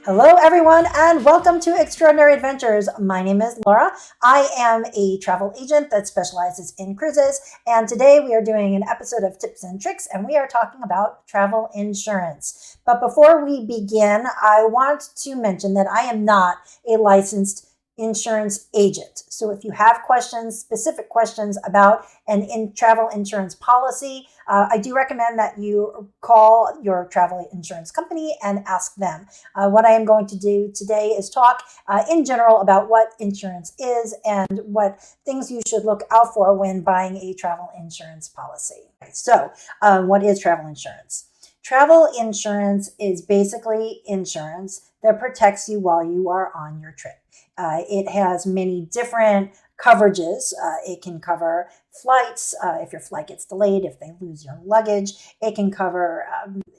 Hello, everyone, and welcome to Extraordinary Adventures. My name is Laura. I am a travel agent that specializes in cruises, and today we are doing an episode of Tips and Tricks, and we are talking about travel insurance. But before we begin, I want to mention that I am not a licensed insurance agent. So if you have questions, specific questions about an travel insurance policy, I do recommend that you call your travel insurance company and ask them. What I am going to do today is talk in general about what insurance is and what things you should look out for when buying a travel insurance policy. So, what is travel insurance? Travel insurance is basically insurance that protects you while you are on your trip. It has many different coverages. It can cover flights if your flight gets delayed, if they lose your luggage. It can cover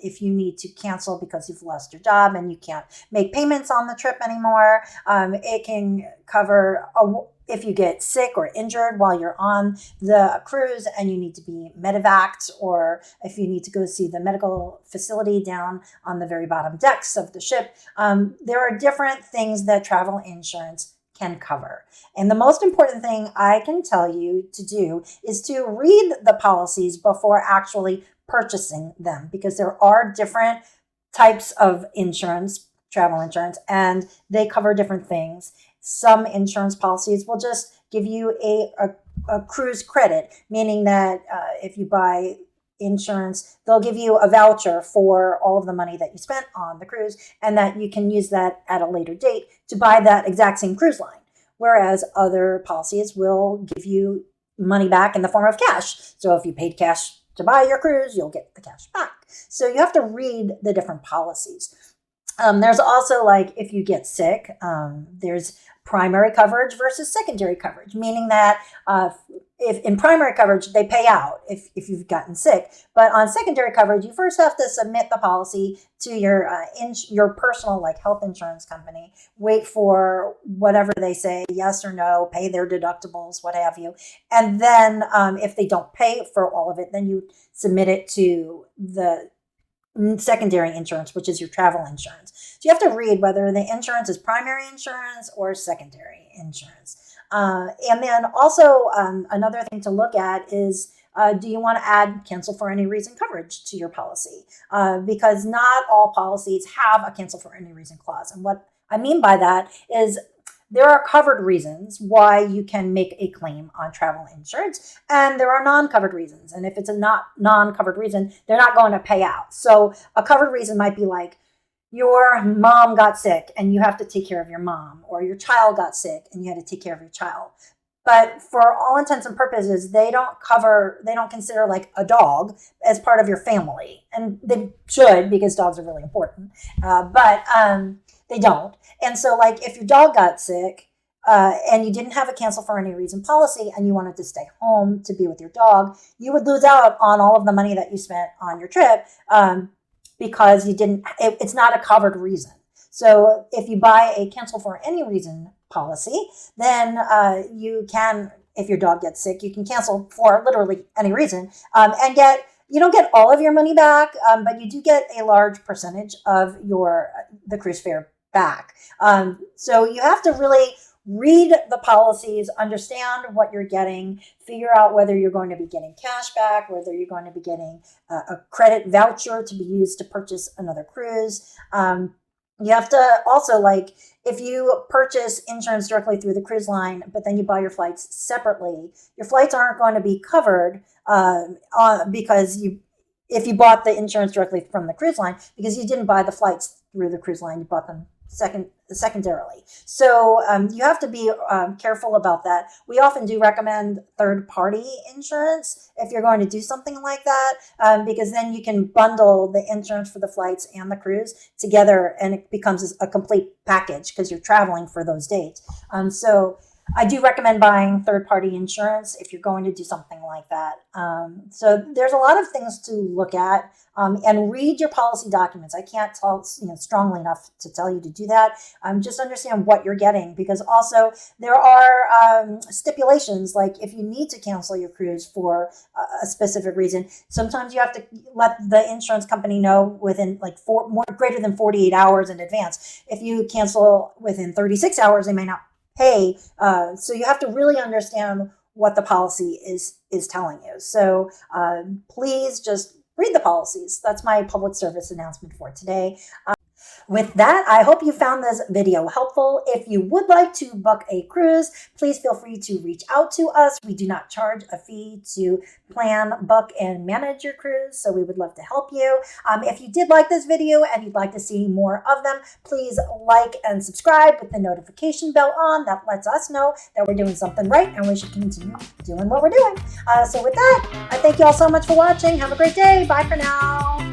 if you need to cancel because you've lost your job and you can't make payments on the trip anymore. It can cover if you get sick or injured while you're on the cruise and you need to be medevaced, or if you need to go see the medical facility down on the very bottom decks of the ship. There are different things that travel insurance can cover. And the most important thing I can tell you to do is to read the policies before actually purchasing them, because there are different types of insurance, travel insurance, and they cover different things. Some insurance policies will just give you a cruise credit, meaning that if you buy insurance, they'll give you a voucher for all of the money that you spent on the cruise, and that you can use that at a later date to buy that exact same cruise line. Whereas other policies will give you money back in the form of cash. So if you paid cash to buy your cruise, you'll get the cash back. So you have to read the different policies. There's also, like, if you get sick, there's primary coverage versus secondary coverage, meaning that if in primary coverage, they pay out if you've gotten sick. But on secondary coverage, you first have to submit the policy to your personal, like, health insurance company, wait for whatever they say, yes or no, pay their deductibles, what have you. And then if they don't pay for all of it, then you submit it to the secondary insurance, which is your travel insurance. So you have to read whether the insurance is primary insurance or secondary insurance. And then also another thing to look at is, do you want to add cancel for any reason coverage to your policy? Because not all policies have a cancel for any reason clause. And what I mean by that is, there are covered reasons why you can make a claim on travel insurance, and there are non-covered reasons. And if it's a not non-covered reason, they're not going to pay out. So a covered reason might be like, your mom got sick and you have to take care of your mom, or your child got sick and you had to take care of your child. But for all intents and purposes, they don't consider, like, a dog as part of your family. And they should, because dogs are really important. But they don't. And so, like, if your dog got sick and you didn't have a cancel for any reason policy and you wanted to stay home to be with your dog, you would lose out on all of the money that you spent on your trip because it's not a covered reason. So if you buy a cancel for any reason policy, then you can, if your dog gets sick, you can cancel for literally any reason and you don't get all of your money back, but you do get a large percentage of the cruise fare back. So you have to really read the policies, understand what you're getting, figure out whether you're going to be getting cash back, whether you're going to be getting a credit voucher to be used to purchase another cruise. You have to also, like, if you purchase insurance directly through the cruise line, but then you buy your flights separately, your flights aren't going to be covered because if you bought the insurance directly from the cruise line, because you didn't buy the flights through the cruise line, you bought them secondarily. So you have to be careful about that. We often do recommend third-party insurance if you're going to do something like that, because then you can bundle the insurance for the flights and the cruise together, and it becomes a complete package because you're traveling for those dates. So I do recommend buying third-party insurance if you're going to do something like that. So there's a lot of things to look at, and read your policy documents. I can't tell strongly enough to tell you to do that. Just understand what you're getting, because also there are stipulations, like if you need to cancel your cruise for a specific reason, sometimes you have to let the insurance company know within like greater than 48 hours in advance. If you cancel within 36 hours, they may not pay. So you have to really understand what the policy is telling you. So please just read the policies. That's my public service announcement for today. With that, I hope you found this video helpful. If you would like to book a cruise, please feel free to reach out to us. We do not charge a fee to plan, book, and manage your cruise, so we would love to help you. If you did like this video and you'd like to see more of them, please like and subscribe with the notification bell on. That lets us know that we're doing something right and we should continue doing what we're doing. So with that, I thank you all so much for watching. Have a great day. Bye for now.